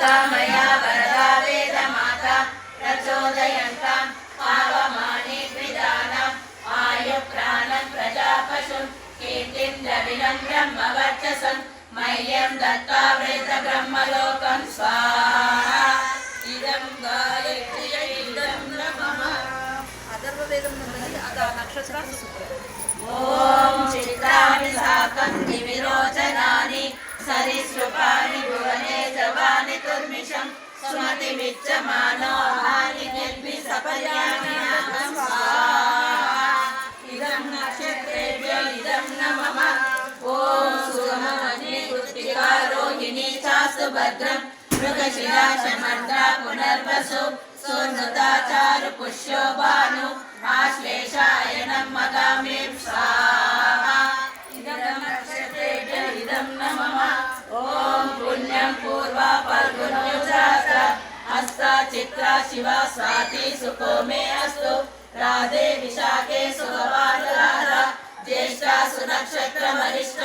स्तुता मया वरदा वेदमाता प्रचोदयन्तां पावमाने द्विजानाम् आयुप्राणं प्रजापशुं कीर्तिं द्रविणं ब्रह्मवर्चसं मह्यं दत्त्वा वृतब्रह्मलोकं स्वाहा इदं गायत्र्यै इदं नमः अथर्ववेदं नक्षत्र ओम चित्राणि साकं दिविरोचनानि सरिसृपाणि भुवने जवानि तुर्मिषं सुमतिमिच्छमानो हानि निर्विसपर्याणि इदं नक्षत्रेभ्यो इदं नमः ओम सुगमवन्निकृत्तिका रोहिणी चास्तु भद्रं मृगशिरा शमर्द्रा पुनर्वसु सुनृता चारुपुष्यो भानु आश्लेषायनं मगामिं स्वाहा इदं नक्षत्रेभ्यो इदं नमः ओम पुण्यं पूर्वा फल्गुनो जाता हस्ता चित्रा शिवा स्वाति सुको मे अस्तु राधे विशाखे सुगवानुराधा ज्येष्ठा सुनक्षत्रमरिष्ठ